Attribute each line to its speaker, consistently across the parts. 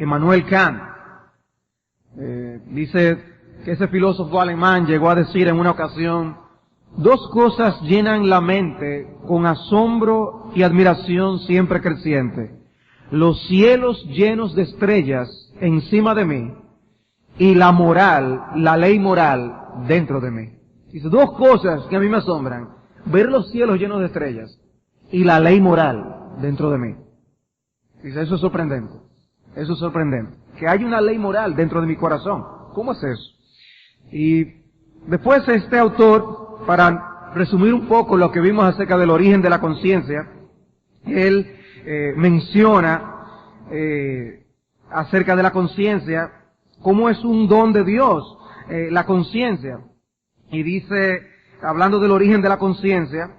Speaker 1: Immanuel Kant. Dice que ese filósofo alemán llegó a decir en una ocasión: dos cosas llenan la mente con asombro y admiración siempre creciente: los cielos llenos de estrellas encima de mí y la moral, la ley moral dentro de mí. Dice, dos cosas que a mí me asombran: ver los cielos llenos de estrellas y la ley moral dentro de mí. Dice, eso es sorprendente. Eso es sorprendente. Que hay una ley moral dentro de mi corazón. ¿Cómo es eso? Y después este autor, para resumir un poco lo que vimos acerca del origen de la conciencia, él menciona acerca de la conciencia, cómo es un don de Dios, la conciencia. Y dice, hablando del origen de la conciencia,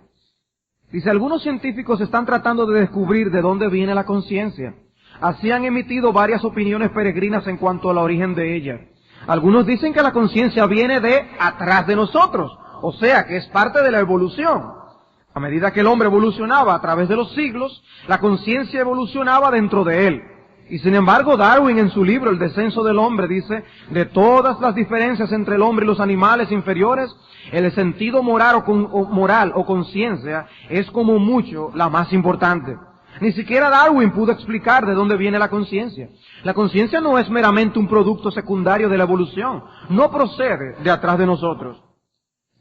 Speaker 1: dice, algunos científicos están tratando de descubrir de dónde viene la conciencia. Así han emitido varias opiniones peregrinas en cuanto al origen de ella. Algunos dicen que la conciencia viene de atrás de nosotros, o sea, que es parte de la evolución. A medida que el hombre evolucionaba a través de los siglos, la conciencia evolucionaba dentro de él. Y sin embargo, Darwin en su libro El descenso del hombre dice, de todas las diferencias entre el hombre y los animales inferiores, el sentido moral o conciencia es como mucho la más importante. Ni siquiera Darwin pudo explicar de dónde viene la conciencia. La conciencia no es meramente un producto secundario de la evolución, no procede de atrás de nosotros.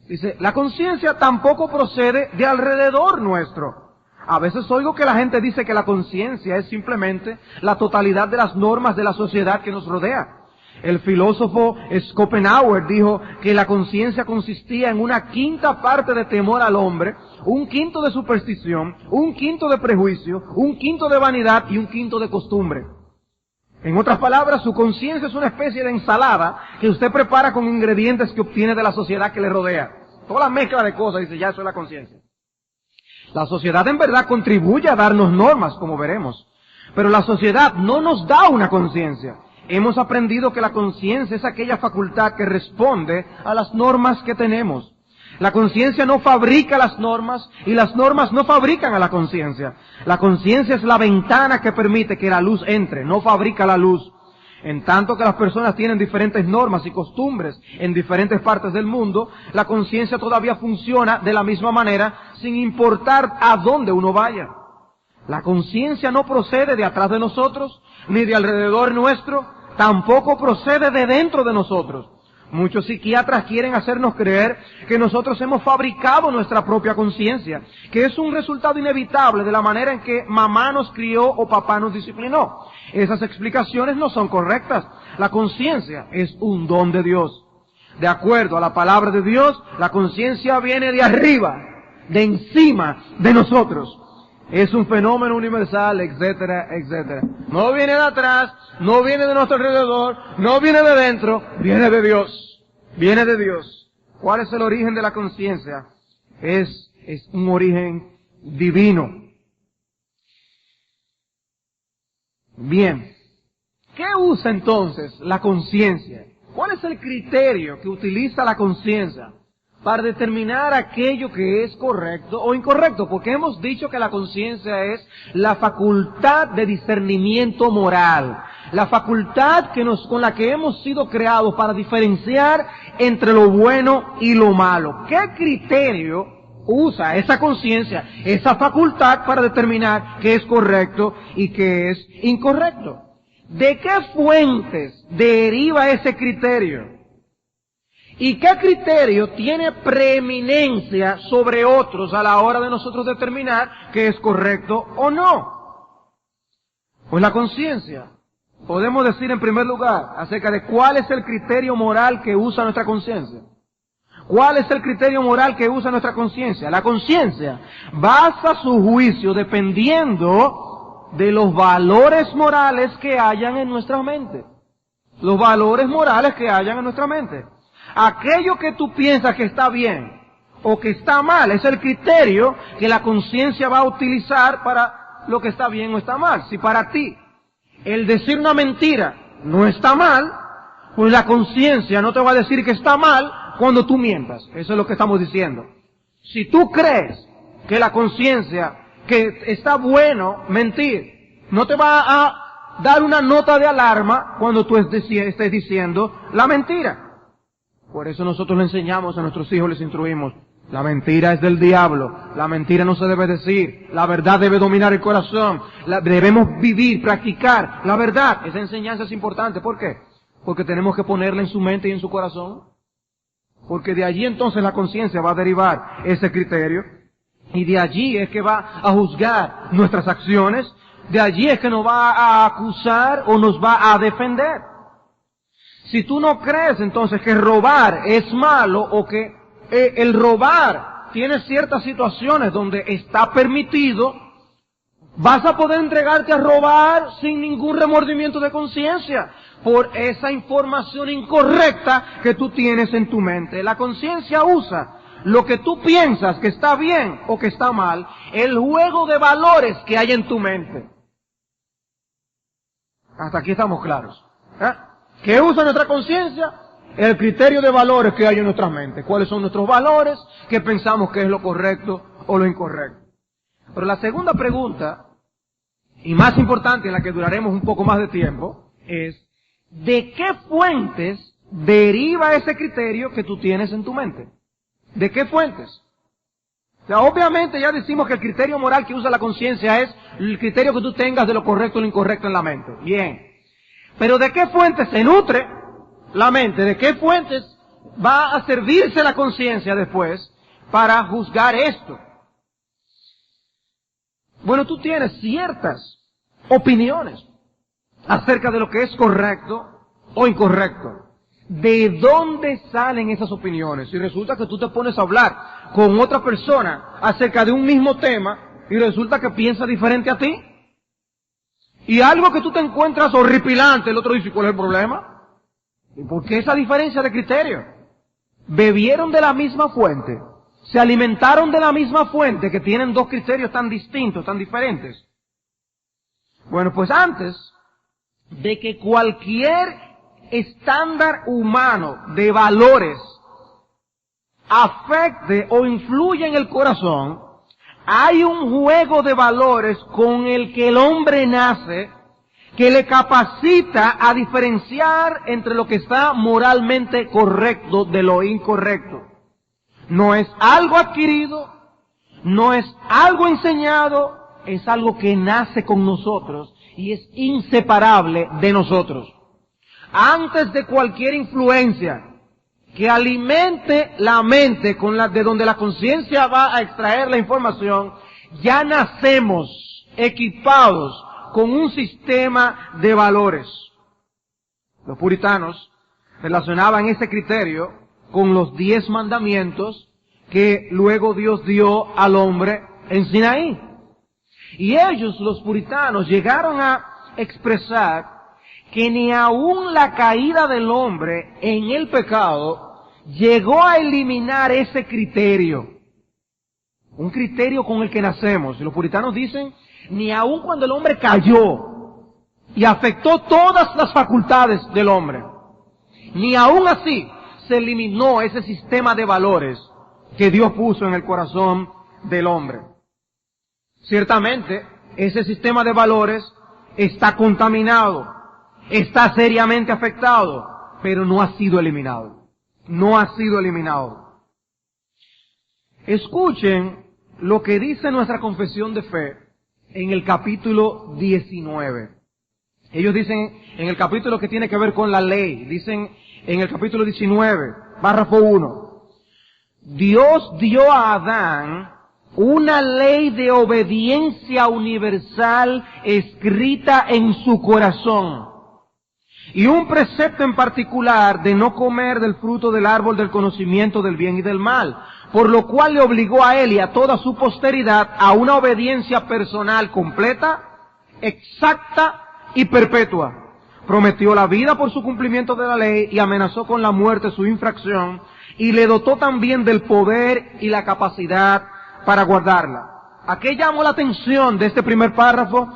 Speaker 1: Dice, la conciencia tampoco procede de alrededor nuestro. A veces oigo que la gente dice que la conciencia es simplemente la totalidad de las normas de la sociedad que nos rodea. El filósofo Schopenhauer dijo que la conciencia consistía en una quinta parte de temor al hombre, un quinto de superstición, un quinto de prejuicio, un quinto de vanidad y un quinto de costumbre. En otras palabras, su conciencia es una especie de ensalada que usted prepara con ingredientes que obtiene de la sociedad que le rodea. Toda la mezcla de cosas, dice, ya eso es la conciencia. La sociedad en verdad contribuye a darnos normas, como veremos, pero la sociedad no nos da una conciencia. Hemos aprendido que la conciencia es aquella facultad que responde a las normas que tenemos. La conciencia no fabrica las normas y las normas no fabrican a la conciencia. La conciencia es la ventana que permite que la luz entre, no fabrica la luz. En tanto que las personas tienen diferentes normas y costumbres en diferentes partes del mundo, la conciencia todavía funciona de la misma manera sin importar a dónde uno vaya. La conciencia no procede de atrás de nosotros, ni de alrededor nuestro, tampoco procede de dentro de nosotros. Muchos psiquiatras quieren hacernos creer que nosotros hemos fabricado nuestra propia conciencia, que es un resultado inevitable de la manera en que mamá nos crió o papá nos disciplinó. Esas explicaciones no son correctas. La conciencia es un don de Dios. De acuerdo a la palabra de Dios, la conciencia viene de arriba, de encima de nosotros. Es un fenómeno universal, etcétera, etcétera. No viene de atrás, no viene de nuestro alrededor, no viene de dentro, viene de Dios. Viene de Dios. ¿Cuál es el origen de la conciencia? Es un origen divino. Bien. ¿Qué usa entonces la conciencia? ¿Cuál es el criterio que utiliza la conciencia para determinar aquello que es correcto o incorrecto? Porque hemos dicho que la conciencia es la facultad de discernimiento moral, la facultad con la que hemos sido creados para diferenciar entre lo bueno y lo malo. ¿Qué criterio usa esa conciencia, esa facultad para determinar qué es correcto y qué es incorrecto? ¿De qué fuentes deriva ese criterio? ¿Y qué criterio tiene preeminencia sobre otros a la hora de nosotros determinar qué es correcto o no? Pues la conciencia. Podemos decir en primer lugar acerca de cuál es el criterio moral que usa nuestra conciencia. ¿Cuál es el criterio moral que usa nuestra conciencia? La conciencia basa su juicio dependiendo de los valores morales que hayan en nuestra mente. Los valores morales que hayan en nuestra mente. Aquello que tú piensas que está bien o que está mal es el criterio que la conciencia va a utilizar para lo que está bien o está mal. Si para ti el decir una mentira no está mal, pues la conciencia no te va a decir que está mal cuando tú mientas. Eso es lo que estamos diciendo. Si tú crees que la conciencia, que está bueno mentir, no te va a dar una nota de alarma cuando tú estés diciendo la mentira. Por eso nosotros le enseñamos a nuestros hijos, les instruimos. La mentira es del diablo. La mentira no se debe decir. La verdad debe dominar el corazón. Debemos vivir, practicar la verdad. Esa enseñanza es importante. ¿Por qué? Porque tenemos que ponerla en su mente y en su corazón. Porque de allí entonces la conciencia va a derivar ese criterio. Y de allí es que va a juzgar nuestras acciones. De allí es que nos va a acusar o nos va a defender. Si tú no crees entonces que robar es malo o que el robar tiene ciertas situaciones donde está permitido, vas a poder entregarte a robar sin ningún remordimiento de conciencia por esa información incorrecta que tú tienes en tu mente. La conciencia usa lo que tú piensas que está bien o que está mal, el juego de valores que hay en tu mente. Hasta aquí estamos claros. ¿Qué usa nuestra conciencia? El criterio de valores que hay en nuestras mentes. ¿Cuáles son nuestros valores? ¿Qué pensamos que es lo correcto o lo incorrecto? Pero la segunda pregunta, y más importante, en la que duraremos un poco más de tiempo, es ¿de qué fuentes deriva ese criterio que tú tienes en tu mente? ¿De qué fuentes? O sea, obviamente ya decimos que el criterio moral que usa la conciencia es el criterio que tú tengas de lo correcto o lo incorrecto en la mente. Bien. Pero ¿de qué fuentes se nutre la mente? ¿De qué fuentes va a servirse la conciencia después para juzgar esto? Bueno, tú tienes ciertas opiniones acerca de lo que es correcto o incorrecto. ¿De dónde salen esas opiniones? Si resulta que tú te pones a hablar con otra persona acerca de un mismo tema y resulta que piensa diferente a ti, y algo que tú te encuentras horripilante, el otro dice, ¿cuál es el problema? ¿Y por qué esa diferencia de criterio? Bebieron de la misma fuente, se alimentaron de la misma fuente, que tienen dos criterios tan distintos, tan diferentes. Bueno, pues antes de que cualquier estándar humano de valores afecte o influya en el corazón, hay un juego de valores con el que el hombre nace que le capacita a diferenciar entre lo que está moralmente correcto de lo incorrecto. No es algo adquirido, no es algo enseñado, es algo que nace con nosotros y es inseparable de nosotros. Antes de cualquier influencia que alimente la mente de donde la conciencia va a extraer la información, ya nacemos equipados con un sistema de valores. Los puritanos relacionaban ese criterio con los 10 mandamientos que luego Dios dio al hombre en Sinaí. Y ellos, los puritanos, llegaron a expresar que ni aún la caída del hombre en el pecado llegó a eliminar ese criterio. Un criterio con el que nacemos. Y los puritanos dicen, ni aún cuando el hombre cayó y afectó todas las facultades del hombre, ni aún así se eliminó ese sistema de valores que Dios puso en el corazón del hombre. Ciertamente, ese sistema de valores está contaminado, está seriamente afectado, pero no ha sido eliminado. No ha sido eliminado. Escuchen lo que dice nuestra confesión de fe en el capítulo 19. Ellos dicen en el capítulo que tiene que ver con la ley, dicen en el capítulo 19, párrafo 1, Dios dio a Adán una ley de obediencia universal escrita en su corazón, y un precepto en particular de no comer del fruto del árbol del conocimiento del bien y del mal, por lo cual le obligó a él y a toda su posteridad a una obediencia personal completa, exacta y perpetua. Prometió la vida por su cumplimiento de la ley y amenazó con la muerte su infracción, y le dotó también del poder y la capacidad para guardarla. ¿A qué llamó la atención de este primer párrafo?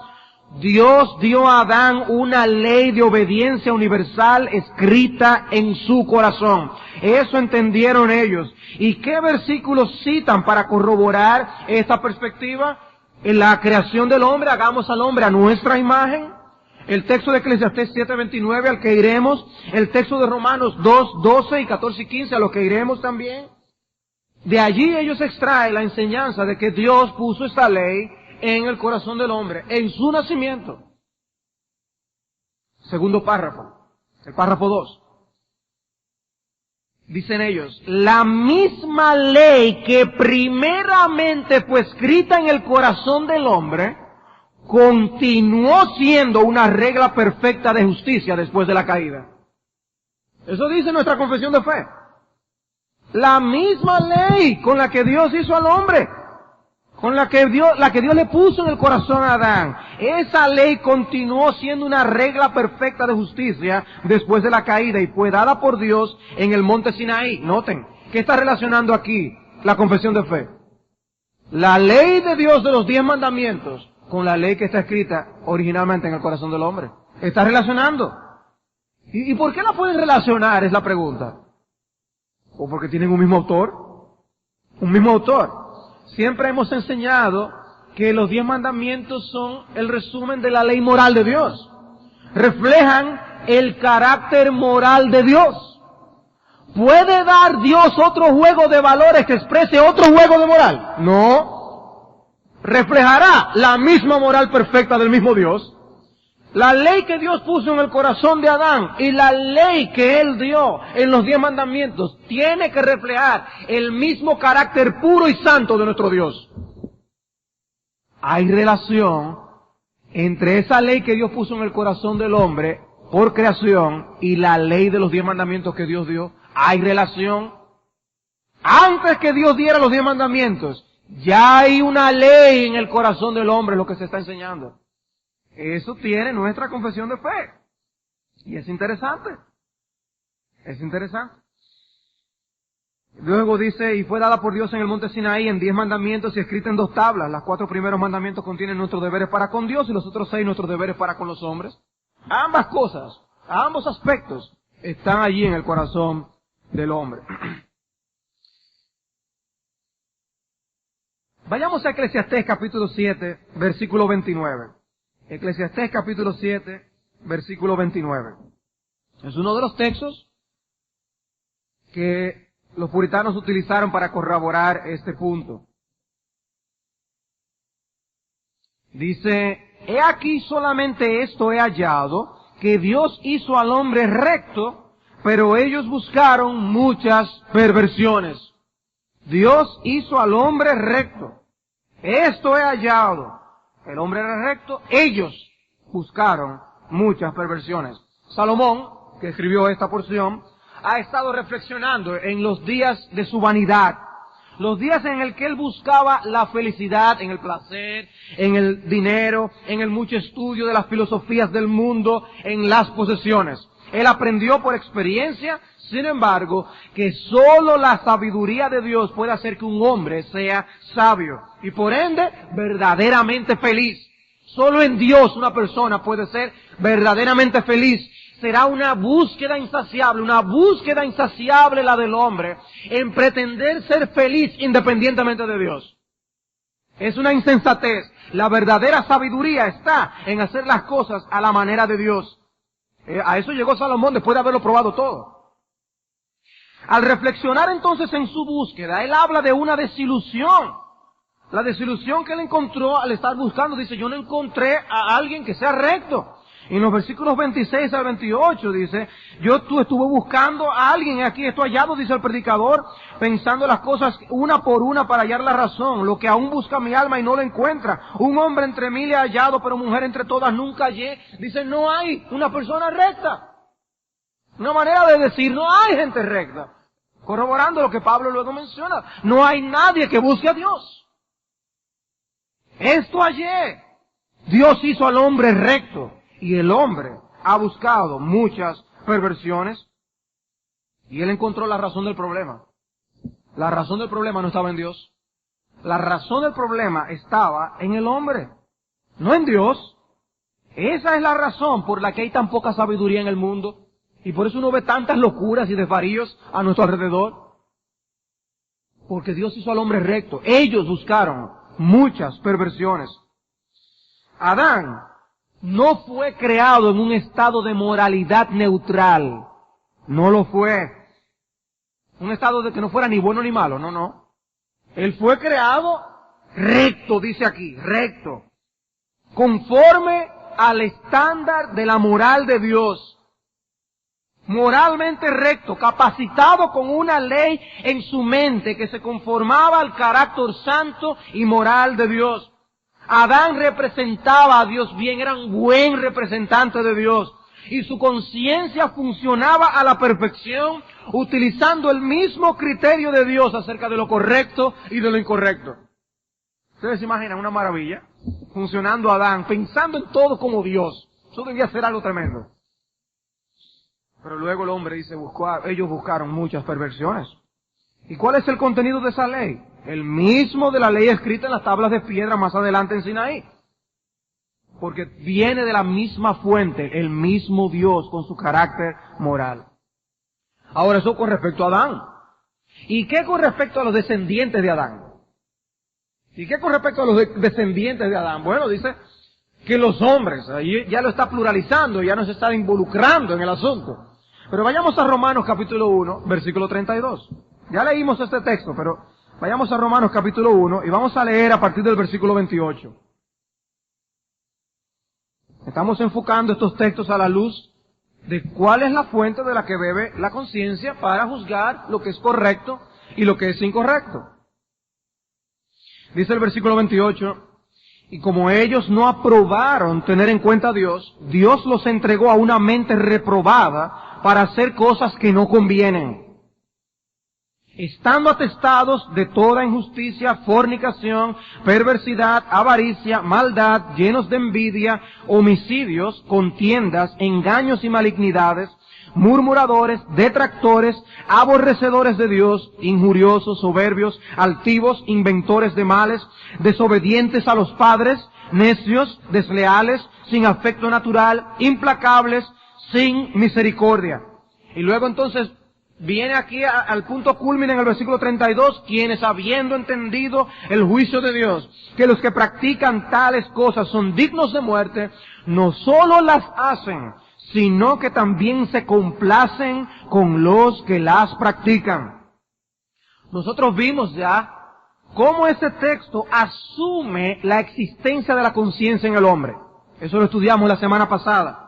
Speaker 1: Dios dio a Adán una ley de obediencia universal escrita en su corazón. Eso entendieron ellos. ¿Y qué versículos citan para corroborar esta perspectiva? En la creación del hombre, hagamos al hombre a nuestra imagen. el texto de Eclesiastés 7:29 al que iremos, el texto de Romanos 2:12 y 14 y 15 a lo que iremos también. De allí ellos extraen la enseñanza de que Dios puso esta ley en el corazón del hombre, en su nacimiento. Segundo párrafo, el párrafo 2. Dicen ellos, la misma ley que primeramente fue escrita en el corazón del hombre, continuó siendo una regla perfecta de justicia después de la caída. Eso dice nuestra confesión de fe. La misma ley con la que Dios hizo al hombre, con la que Dios le puso en el corazón a Adán, esa ley continuó siendo una regla perfecta de justicia después de la caída y fue dada por Dios en el monte Sinaí. Noten, ¿qué está relacionando aquí la confesión de fe? La ley de Dios de los 10 mandamientos con la ley que está escrita originalmente en el corazón del hombre. Está relacionando. ¿Y por qué la pueden relacionar? Es la pregunta. ¿O porque tienen un mismo autor? Un mismo autor. Siempre hemos enseñado que los 10 mandamientos son el resumen de la ley moral de Dios. Reflejan el carácter moral de Dios. ¿Puede dar Dios otro juego de valores que exprese otro juego de moral? No. Reflejará la misma moral perfecta del mismo Dios. La ley que Dios puso en el corazón de Adán y la ley que Él dio en los 10 mandamientos tiene que reflejar el mismo carácter puro y santo de nuestro Dios. Hay relación entre esa ley que Dios puso en el corazón del hombre por creación y la ley de los 10 mandamientos que Dios dio. Hay relación. Antes que Dios diera los 10 mandamientos, ya hay una ley en el corazón del hombre, lo que se está enseñando. Eso tiene nuestra confesión de fe. Y es interesante. Es interesante. Luego dice, y fue dada por Dios en el monte Sinaí en 10 mandamientos y escrita en 2 tablas. Las 4 primeros mandamientos contienen nuestros deberes para con Dios y los otros 6 nuestros deberes para con los hombres. Ambas cosas, ambos aspectos están allí en el corazón del hombre. Vayamos a Eclesiastés capítulo 7, versículo 29. Eclesiastés capítulo 7, versículo 29. Es uno de los textos que los puritanos utilizaron para corroborar este punto. Dice, he aquí solamente esto he hallado, que Dios hizo al hombre recto, pero ellos buscaron muchas perversiones. Dios hizo al hombre recto. Esto he hallado. El hombre era recto. Ellos buscaron muchas perversiones. Salomón, que escribió esta porción, ha estado reflexionando en los días de su vanidad. Los días en el que él buscaba la felicidad, en el placer, en el dinero, en el mucho estudio de las filosofías del mundo, en las posesiones. Él aprendió por experiencia, sin embargo, que sólo la sabiduría de Dios puede hacer que un hombre sea sabio y por ende verdaderamente feliz. Solo en Dios una persona puede ser verdaderamente feliz. Será una búsqueda insaciable la del hombre en pretender ser feliz independientemente de Dios. Es una insensatez. La verdadera sabiduría está en hacer las cosas a la manera de Dios. A eso llegó Salomón después de haberlo probado todo. Al reflexionar entonces en su búsqueda, él habla de una desilusión. La desilusión que él encontró al estar buscando, dice, yo no encontré a alguien que sea recto. Y en los versículos 26 al 28 dice, tú estuve buscando a alguien, aquí estoy hallado, dice el predicador, pensando las cosas una por una para hallar la razón, lo que aún busca mi alma y no lo encuentra. Un hombre entre 1000 he hallado, pero mujer entre todas nunca hallé. Dice, no hay una persona recta. Una manera de decir, no hay gente recta. Corroborando lo que Pablo luego menciona, no hay nadie que busque a Dios. Esto hallé. Dios hizo al hombre recto. Y el hombre ha buscado muchas perversiones y él encontró la razón del problema. La razón del problema no estaba en Dios. La razón del problema estaba en el hombre, no en Dios. Esa es la razón por la que hay tan poca sabiduría en el mundo y por eso uno ve tantas locuras y desvaríos a nuestro alrededor. Porque Dios hizo al hombre recto. Ellos buscaron muchas perversiones. Adán no fue creado en un estado de moralidad neutral. No lo fue. Un estado de que no fuera ni bueno ni malo, no. Él fue creado recto, dice aquí, recto. Conforme al estándar de la moral de Dios. Moralmente recto, capacitado con una ley en su mente que se conformaba al carácter santo y moral de Dios. Adán representaba a Dios bien, era un buen representante de Dios. Y su conciencia funcionaba a la perfección, utilizando el mismo criterio de Dios acerca de lo correcto y de lo incorrecto. ¿Ustedes se imaginan una maravilla? Funcionando Adán, pensando en todo como Dios. Eso debía ser algo tremendo. Pero luego el hombre dice, ellos buscaron muchas perversiones. ¿Y cuál es el contenido de esa ley? El mismo de la ley escrita en las tablas de piedra más adelante en Sinaí. Porque viene de la misma fuente, el mismo Dios con su carácter moral. Ahora eso con respecto a Adán. ¿Y qué con respecto a los descendientes de Adán? ¿Y qué con respecto a los descendientes de Adán? Bueno, dice que los hombres, ahí ya lo está pluralizando, ya no se está involucrando en el asunto. Pero vayamos a Romanos capítulo 1, versículo 32. Ya leímos este texto, pero vayamos a Romanos capítulo 1 y vamos a leer a partir del versículo 28. Estamos enfocando estos textos a la luz de cuál es la fuente de la que bebe la conciencia para juzgar lo que es correcto y lo que es incorrecto. Dice el versículo 28, y como ellos no aprobaron tener en cuenta a Dios, Dios los entregó a una mente reprobada para hacer cosas que no convienen, estando atestados de toda injusticia, fornicación, perversidad, avaricia, maldad, llenos de envidia, homicidios, contiendas, engaños y malignidades, murmuradores, detractores, aborrecedores de Dios, injuriosos, soberbios, altivos, inventores de males, desobedientes a los padres, necios, desleales, sin afecto natural, implacables, sin misericordia. Y luego entonces viene aquí al punto culmine en el versículo 32, quienes habiendo entendido el juicio de Dios, que los que practican tales cosas son dignos de muerte, no solo las hacen, sino que también se complacen con los que las practican. Nosotros vimos ya cómo ese texto asume la existencia de la conciencia en el hombre. Eso lo estudiamos la semana pasada.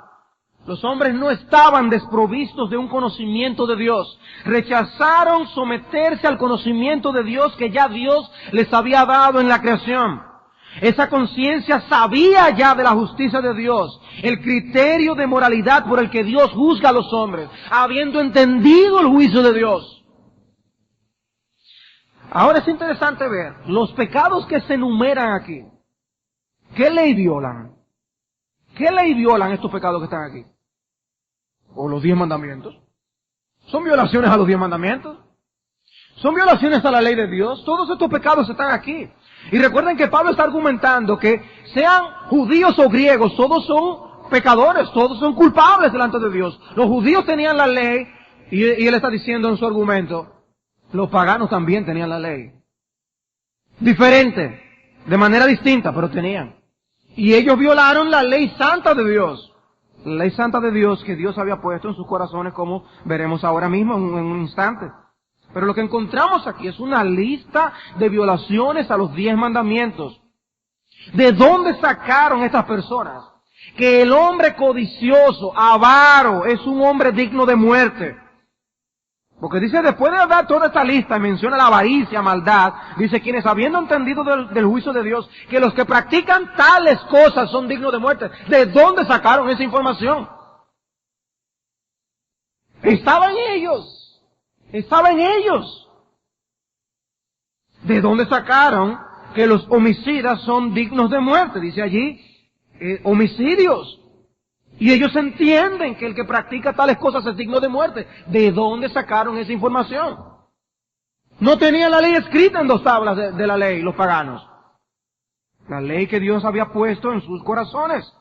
Speaker 1: Los hombres no estaban desprovistos de un conocimiento de Dios. Rechazaron someterse al conocimiento de Dios que ya Dios les había dado en la creación. Esa conciencia sabía ya de la justicia de Dios, el criterio de moralidad por el que Dios juzga a los hombres, habiendo entendido el juicio de Dios. Ahora es interesante ver los pecados que se enumeran aquí. ¿Qué ley violan? ¿Qué ley violan estos pecados que están aquí? ¿O los 10 mandamientos? ¿Son violaciones a los 10 mandamientos? ¿Son violaciones a la ley de Dios? Todos estos pecados están aquí. Y recuerden que Pablo está argumentando que sean judíos o griegos, todos son pecadores, todos son culpables delante de Dios. Los judíos tenían la ley, y él está diciendo en su argumento, los paganos también tenían la ley. Diferente, de manera distinta, pero tenían. Y ellos violaron la ley santa de Dios. La ley santa de Dios que Dios había puesto en sus corazones, como veremos ahora mismo en un instante. Pero lo que encontramos aquí es una lista de violaciones a los 10 mandamientos. ¿De dónde sacaron estas personas? Que el hombre codicioso, avaro, es un hombre digno de muerte. Porque dice, después de dar toda esta lista, menciona la avaricia, maldad, dice, quienes habiendo entendido del juicio de Dios, que los que practican tales cosas son dignos de muerte. ¿De dónde sacaron esa información? Estaba en ellos. Estaba en ellos. ¿De dónde sacaron que los homicidas son dignos de muerte? Dice allí, homicidios. Y ellos entienden que el que practica tales cosas es digno de muerte. ¿De dónde sacaron esa información? No tenían la ley escrita en 2 tablas de la ley, los paganos. La ley que Dios había puesto en sus corazones.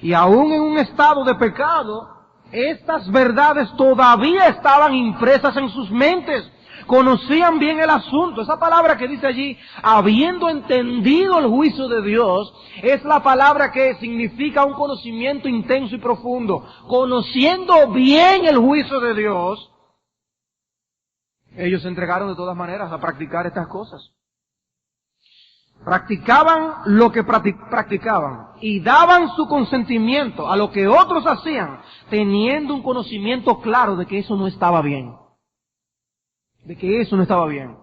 Speaker 1: Y aún en un estado de pecado, estas verdades todavía estaban impresas en sus mentes. conocían bien el asunto. Esa palabra que dice allí, habiendo entendido el juicio de Dios, es la palabra que significa un conocimiento intenso y profundo. Conociendo bien el juicio de Dios, ellos se entregaron de todas maneras a practicar estas cosas. Practicaban lo que practicaban y daban su consentimiento a lo que otros hacían, teniendo un conocimiento claro de que eso no estaba bien. De que eso no estaba bien.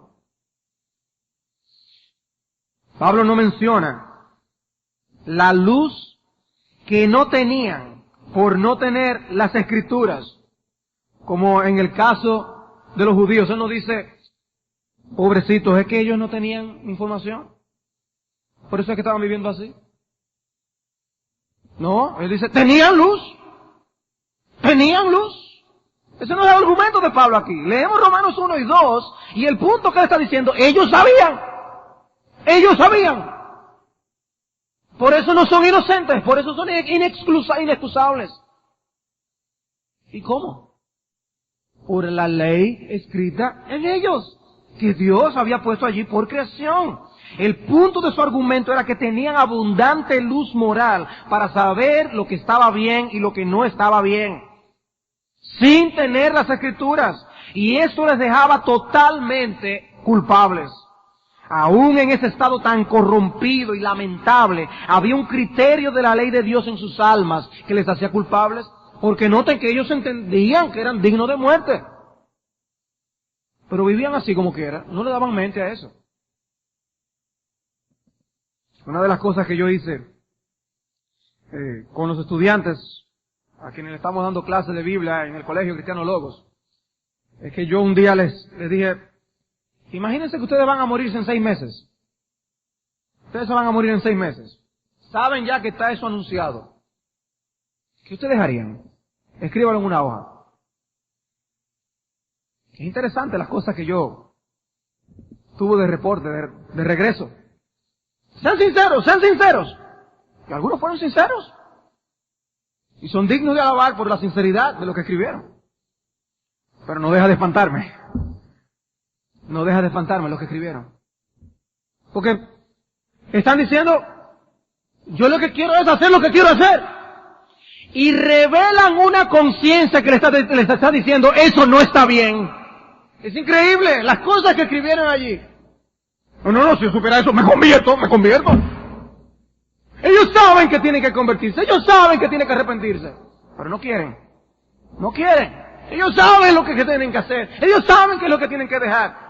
Speaker 1: Pablo no menciona la luz que no tenían por no tener las Escrituras, como en el caso de los judíos. Él no dice, pobrecitos, es que ellos no tenían información. Por eso es que estaban viviendo así. No, él dice, tenían luz. Tenían luz. Ese no es el argumento de Pablo aquí. Leemos Romanos 1 y 2 y el punto que él está diciendo, ellos sabían. Ellos sabían. Por eso no son inocentes, por eso son inexcusables. ¿Y cómo? Por la ley escrita en ellos, que Dios había puesto allí por creación. El punto de su argumento era que tenían abundante luz moral para saber lo que estaba bien y lo que no estaba bien, sin tener las Escrituras. Y esto les dejaba totalmente culpables. Aún en ese estado tan corrompido y lamentable, había un criterio de la ley de Dios en sus almas que les hacía culpables, porque noten que ellos entendían que eran dignos de muerte. Pero vivían así como quiera, no le daban mente a eso. Una de las cosas que yo hice con los estudiantes a quienes le estamos dando clases de Biblia en el Colegio Cristiano Logos, es que yo un día les dije, imagínense que ustedes van a morirse en 6 meses. Ustedes se van a morir en 6 meses. Saben ya que está eso anunciado. ¿Qué ustedes harían? Escríbanlo en una hoja. Es interesante las cosas que yo tuve de reporte, de regreso. Sean sinceros. Y algunos fueron sinceros. Y son dignos de alabar por la sinceridad de lo que escribieron. Pero no deja de espantarme. No deja de espantarme lo que escribieron. Porque están diciendo, yo lo que quiero es hacer lo que quiero hacer. Y revelan una conciencia que les está diciendo, eso no está bien. Es increíble las cosas que escribieron allí. No, si yo supiera eso, me convierto. Ellos saben que tienen que convertirse, ellos saben que tienen que arrepentirse, pero no quieren. Ellos saben lo que tienen que hacer, ellos saben qué es lo que tienen que dejar.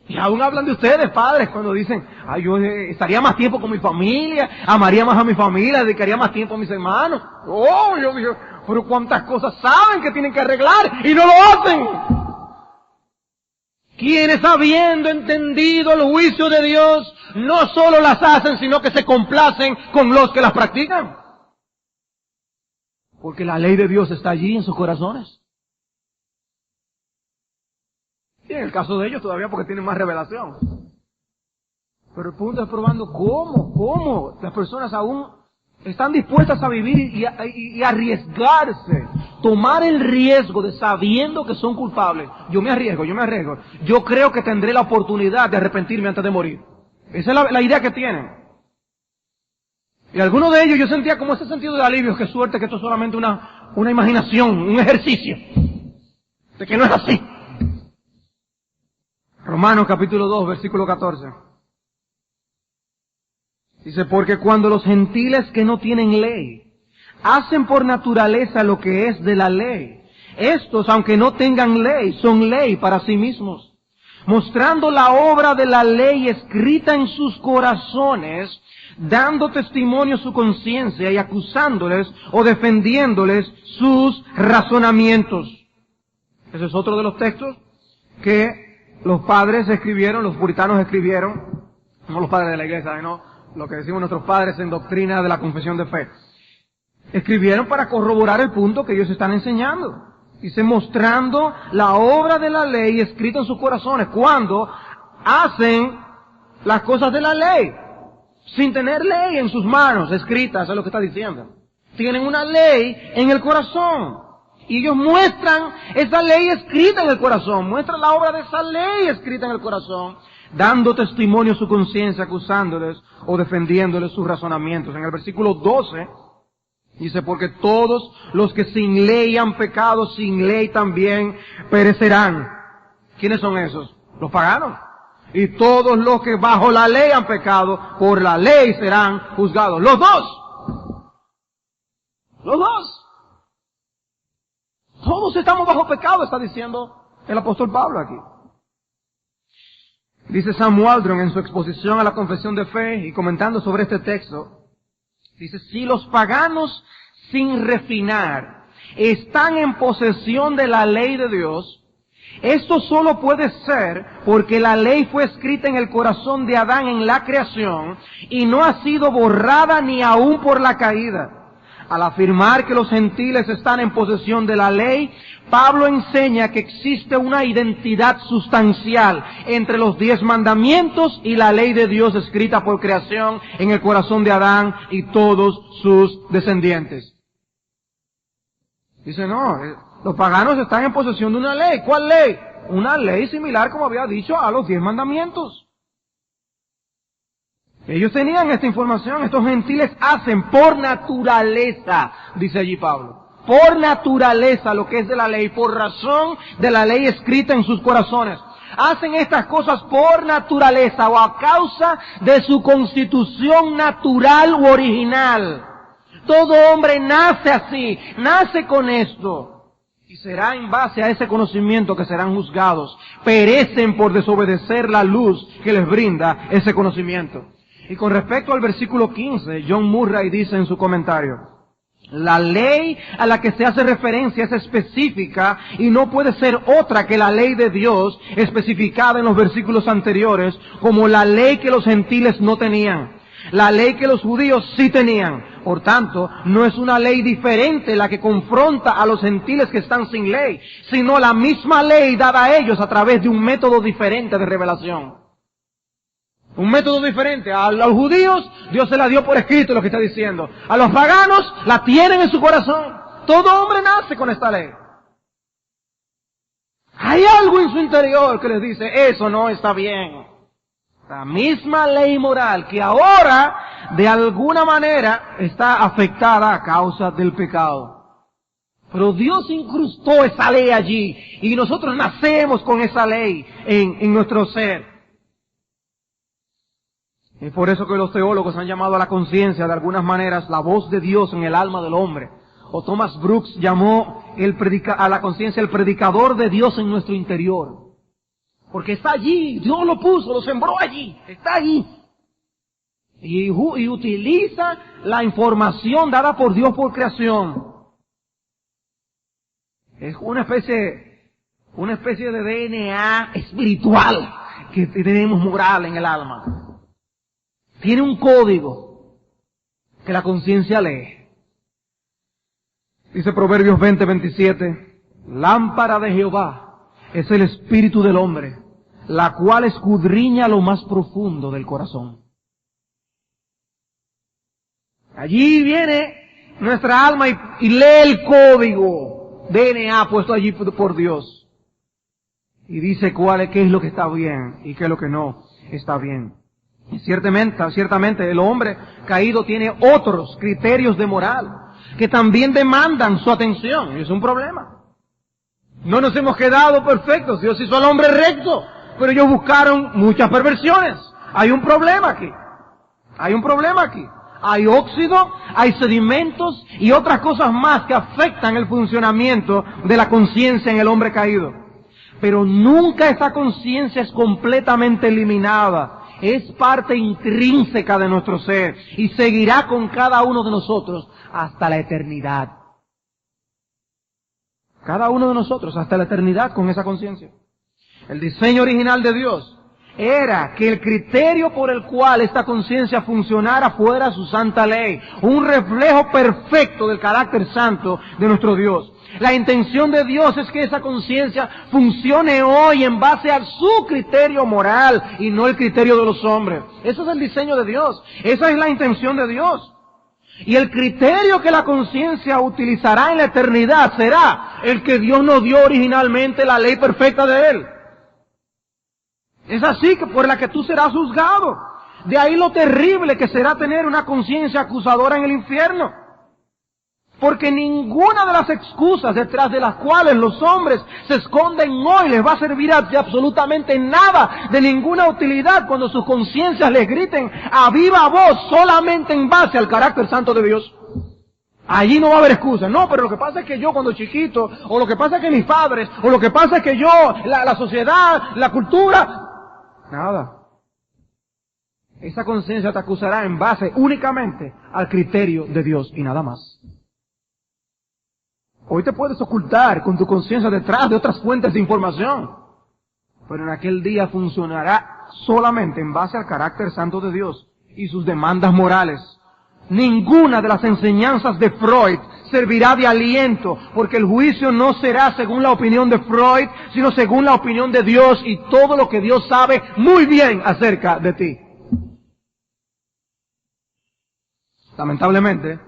Speaker 1: Y aún hablan de ustedes, padres, cuando dicen, yo estaría más tiempo con mi familia, amaría más a mi familia, dedicaría más tiempo a mis hermanos. Pero cuántas cosas saben que tienen que arreglar y no lo hacen. Quienes habiendo entendido el juicio de Dios, no solo las hacen, sino que se complacen con los que las practican. Porque la ley de Dios está allí en sus corazones. Y en el caso de ellos todavía porque tienen más revelación. Pero el punto es probando cómo las personas aún están dispuestas a vivir y arriesgarse, tomar el riesgo de sabiendo que son culpables. Yo me arriesgo. Yo creo que tendré la oportunidad de arrepentirme antes de morir. Esa es la idea que tienen. Y algunos de ellos yo sentía como ese sentido de alivio, qué suerte que esto es solamente una imaginación, un ejercicio, de que no es así. Romanos capítulo 2, versículo 14. Dice, porque cuando los gentiles que no tienen ley hacen por naturaleza lo que es de la ley, estos, aunque no tengan ley, son ley para sí mismos, mostrando la obra de la ley escrita en sus corazones, dando testimonio a su conciencia y acusándoles o defendiéndoles sus razonamientos. Ese es otro de los textos que los padres escribieron, los puritanos escribieron, no los padres de la iglesia, sino lo que decimos nuestros padres en doctrina de la confesión de fe. Escribieron para corroborar el punto que ellos están enseñando. Dice, mostrando la obra de la ley escrita en sus corazones, cuando hacen las cosas de la ley, sin tener ley en sus manos escritas, es lo que está diciendo. Tienen una ley en el corazón. Y ellos muestran esa ley escrita en el corazón, muestran la obra de esa ley escrita en el corazón, dando testimonio a su conciencia, acusándoles o defendiéndoles sus razonamientos. En el versículo 12 dice, porque todos los que sin ley han pecado, sin ley también perecerán. ¿Quiénes son esos? Los paganos. Y todos los que bajo la ley han pecado, por la ley serán juzgados. Los dos. Los dos. Todos estamos bajo pecado, está diciendo el apóstol Pablo aquí. Dice Sam Waldron en su exposición a la confesión de fe y comentando sobre este texto, dice, si los paganos sin refinar están en posesión de la ley de Dios, esto solo puede ser porque la ley fue escrita en el corazón de Adán en la creación y no ha sido borrada ni aún por la caída. Al afirmar que los gentiles están en posesión de la ley, Pablo enseña que existe una identidad sustancial entre los 10 mandamientos y la ley de Dios escrita por creación en el corazón de Adán y todos sus descendientes. Dice, no, los paganos están en posesión de una ley. ¿Cuál ley? Una ley similar, como había dicho, a los 10 mandamientos. Ellos tenían esta información, estos gentiles hacen por naturaleza, dice allí Pablo, por naturaleza lo que es de la ley, por razón de la ley escrita en sus corazones. Hacen estas cosas por naturaleza o a causa de su constitución natural u original. Todo hombre nace así, nace con esto. Y será en base a ese conocimiento que serán juzgados. Perecen por desobedecer la luz que les brinda ese conocimiento. Y con respecto al versículo 15, John Murray dice en su comentario, la ley a la que se hace referencia es específica y no puede ser otra que la ley de Dios especificada en los versículos anteriores como la ley que los gentiles no tenían, la ley que los judíos sí tenían. Por tanto, no es una ley diferente la que confronta a los gentiles que están sin ley, sino la misma ley dada a ellos a través de un método diferente de revelación. Un método diferente. A los judíos, Dios se la dio por escrito, lo que está diciendo. A los paganos, la tienen en su corazón. Todo hombre nace con esta ley. Hay algo en su interior que les dice, eso no está bien. La misma ley moral que ahora, de alguna manera, está afectada a causa del pecado. Pero Dios incrustó esa ley allí, y nosotros nacemos con esa ley en nuestro ser. Es por eso que los teólogos han llamado a la conciencia, de algunas maneras, la voz de Dios en el alma del hombre. O Thomas Brooks llamó a la conciencia el predicador de Dios en nuestro interior. Porque está allí, Dios lo puso, lo sembró allí, está allí. Y utiliza la información dada por Dios por creación. Es una especie de DNA espiritual que tenemos moral en el alma. Tiene un código que la conciencia lee. Dice Proverbios 20:27, lámpara de Jehová es el espíritu del hombre, la cual escudriña lo más profundo del corazón. Allí viene nuestra alma y lee el código DNA puesto allí por Dios. Y dice qué es lo que está bien y qué es lo que no está bien. Y ciertamente el hombre caído tiene otros criterios de moral que también demandan su atención. Y es un problema. No nos hemos quedado perfectos. Dios hizo al hombre recto, pero ellos buscaron muchas perversiones. Hay un problema aquí. Hay un problema aquí. Hay óxido, hay sedimentos y otras cosas más que afectan el funcionamiento de la conciencia en el hombre caído. Pero nunca esa conciencia es completamente eliminada. Es parte intrínseca de nuestro ser y seguirá con cada uno de nosotros hasta la eternidad. Cada uno de nosotros hasta la eternidad con esa conciencia. El diseño original de Dios era que el criterio por el cual esta conciencia funcionara fuera su santa ley, un reflejo perfecto del carácter santo de nuestro Dios. La intención de Dios es que esa conciencia funcione hoy en base a su criterio moral y no el criterio de los hombres. Ese es el diseño de Dios. Esa es la intención de Dios. Y el criterio que la conciencia utilizará en la eternidad será el que Dios nos dio originalmente, la ley perfecta de Él. Es así que por la que tú serás juzgado. De ahí lo terrible que será tener una conciencia acusadora en el infierno. Porque ninguna de las excusas detrás de las cuales los hombres se esconden hoy les va a servir de absolutamente nada, de ninguna utilidad, cuando sus conciencias les griten a viva voz solamente en base al carácter santo de Dios. Allí no va a haber excusas. No, pero lo que pasa es que yo cuando chiquito, o lo que pasa es que mis padres, o lo que pasa es que yo, la sociedad, la cultura, nada. Esa conciencia te acusará en base únicamente al criterio de Dios y nada más. Hoy te puedes ocultar con tu conciencia detrás de otras fuentes de información, pero en aquel día funcionará solamente en base al carácter santo de Dios y sus demandas morales. Ninguna de las enseñanzas de Freud servirá de aliento, porque el juicio no será según la opinión de Freud, sino según la opinión de Dios y todo lo que Dios sabe muy bien acerca de ti. Lamentablemente,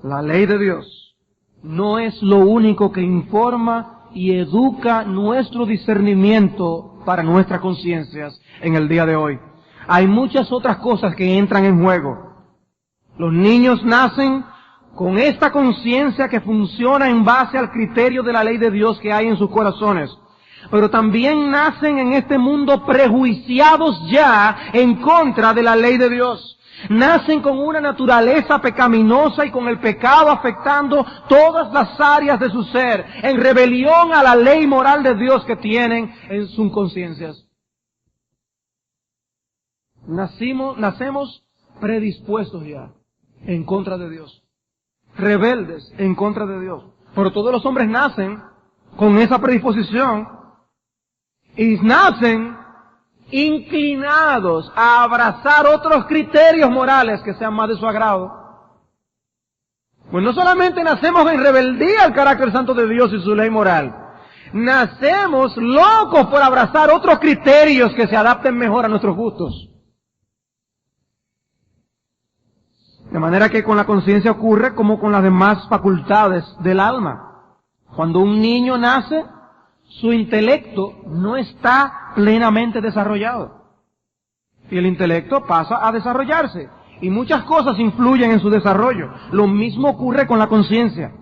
Speaker 1: la ley de Dios no es lo único que informa y educa nuestro discernimiento para nuestras conciencias en el día de hoy. Hay muchas otras cosas que entran en juego. Los niños nacen con esta conciencia que funciona en base al criterio de la ley de Dios que hay en sus corazones. Pero también nacen en este mundo prejuiciados ya en contra de la ley de Dios. Nacen con una naturaleza pecaminosa y con el pecado afectando todas las áreas de su ser, en rebelión a la ley moral de Dios que tienen en sus conciencias. Nacemos predispuestos ya en contra de Dios, rebeldes en contra de Dios. Pero todos los hombres nacen con esa predisposición y nacen inclinados a abrazar otros criterios morales que sean más de su agrado. Pues no solamente nacemos en rebeldía al carácter santo de Dios y su ley moral, nacemos locos por abrazar otros criterios que se adapten mejor a nuestros gustos. De manera que con la conciencia ocurre como con las demás facultades del alma. Cuando un niño nace, su intelecto no está plenamente desarrollado. Y el intelecto pasa a desarrollarse. Y muchas cosas influyen en su desarrollo. Lo mismo ocurre con la conciencia.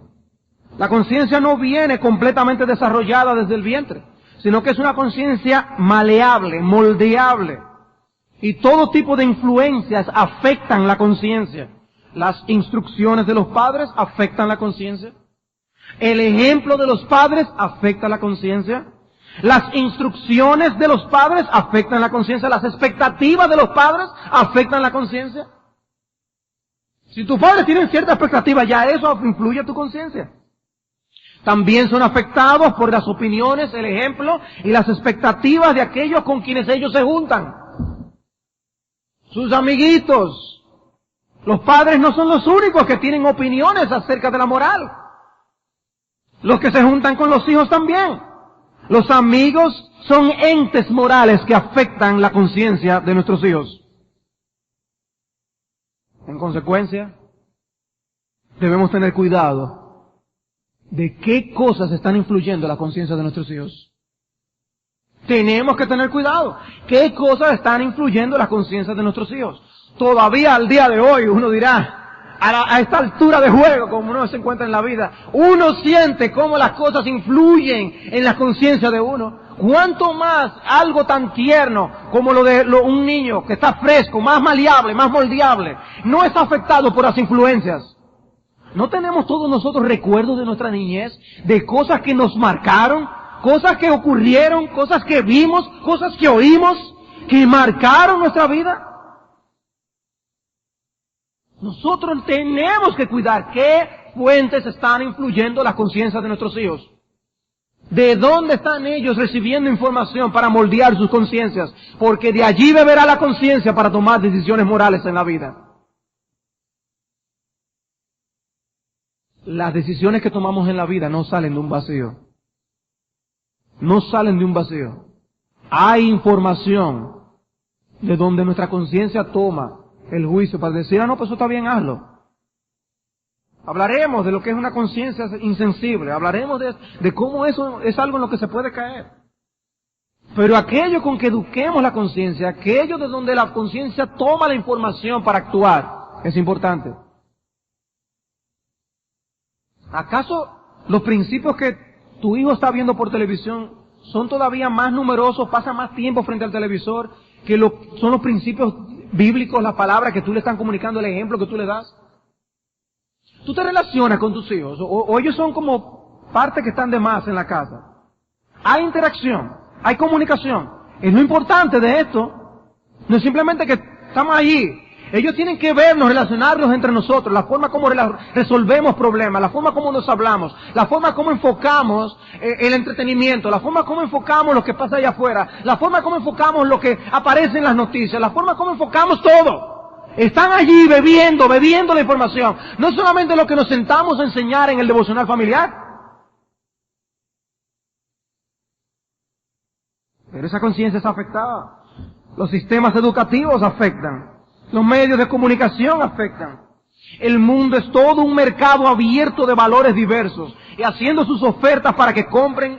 Speaker 1: La conciencia no viene completamente desarrollada desde el vientre, sino que es una conciencia maleable, moldeable. Y todo tipo de influencias afectan la conciencia. Las instrucciones de los padres afectan la conciencia. El ejemplo de los padres afecta la conciencia. Las instrucciones de los padres afectan la conciencia. Las expectativas de los padres afectan la conciencia. Si tus padres tienen cierta expectativa, ya eso influye en tu conciencia. También son afectados por las opiniones, el ejemplo y las expectativas de aquellos con quienes ellos se juntan. Sus amiguitos. Los padres no son los únicos que tienen opiniones acerca de la moral. Los que se juntan con los hijos también. Los amigos son entes morales que afectan la conciencia de nuestros hijos. En consecuencia, debemos tener cuidado de qué cosas están influyendo en la conciencia de nuestros hijos. Tenemos que tener cuidado. ¿Qué cosas están influyendo en la conciencia de nuestros hijos? Todavía al día de hoy uno dirá, a esta altura de juego, como uno se encuentra en la vida, uno siente cómo las cosas influyen en la conciencia de uno. ¿Cuánto más algo tan tierno como lo de un niño que está fresco, más maleable, más moldeable, no está afectado por las influencias? ¿No tenemos todos nosotros recuerdos de nuestra niñez, de cosas que nos marcaron, cosas que ocurrieron, cosas que vimos, cosas que oímos, que marcaron nuestra vida? Nosotros tenemos que cuidar qué fuentes están influyendo la conciencia de nuestros hijos. ¿De dónde están ellos recibiendo información para moldear sus conciencias? Porque de allí beberá la conciencia para tomar decisiones morales en la vida. Las decisiones que tomamos en la vida no salen de un vacío. No salen de un vacío. Hay información de donde nuestra conciencia toma el juicio para decir, no, pues eso está bien, hazlo. Hablaremos de lo que es una conciencia insensible. Hablaremos de cómo eso es algo en lo que se puede caer. Pero aquello con que eduquemos la conciencia, aquello de donde la conciencia toma la información para actuar, es importante. ¿Acaso los principios que tu hijo está viendo por televisión son todavía más numerosos, pasan más tiempo frente al televisor, que son los principios bíblicos, las palabras que tú le estás comunicando, el ejemplo que tú le das? Tú te relacionas con tus hijos, o ellos son como parte que están de más en la casa. Hay interacción, hay comunicación. Es lo importante de esto. No es simplemente que estamos allí. Ellos tienen que vernos, relacionarnos entre nosotros, la forma como resolvemos problemas, la forma como nos hablamos, la forma como enfocamos el entretenimiento, la forma como enfocamos lo que pasa allá afuera, la forma como enfocamos lo que aparece en las noticias, la forma como enfocamos todo. Están allí bebiendo la información. No solamente lo que nos sentamos a enseñar en el devocional familiar. Pero esa conciencia está afectada. Los sistemas educativos afectan. Los medios de comunicación afectan. El mundo es todo un mercado abierto de valores diversos y haciendo sus ofertas para que compren,